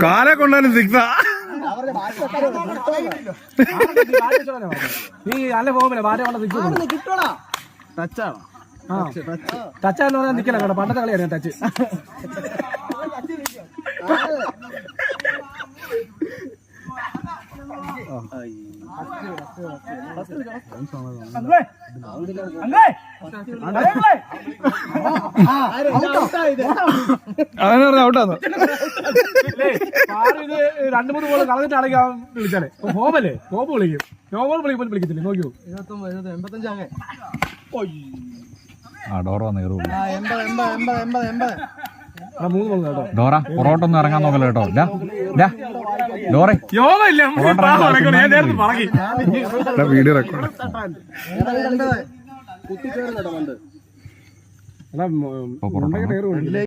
കാലെ കൊണ്ടാലും സിക്സാ. നീ നല്ല പോകുമ്പോ ഭാര്യ കൊണ്ട് സിക്സ് ടച്ചാണോ? ടച്ചാന്ന് പറഞ്ഞാൽ നിക്കല കേട്ടോ, പണ്ടത്തെ കളിയാണ് ടച്ച്. അവനെ ഔട്ടാന്ന്. ഇത് 2-3 ബോൾ കളഞ്ഞിട്ടാണെങ്കിൽ അവൻ വിളിച്ചാലേ ഹോമല്ലേ, ഹോം വിളിക്കും. നോബോൾ വിളിക്കുമ്പോൾ വിളിക്കത്തില്ലേ, നോക്കിയോ. 85 ഡോറ വന്ന് കയറുള്ളൂ. 3 ബോൾ കേട്ടോ. ഡോറ പുറകോട്ടൊന്നും ഇറങ്ങാൻ നോക്കല്ലോ കേട്ടോ. Dora video record. എടാ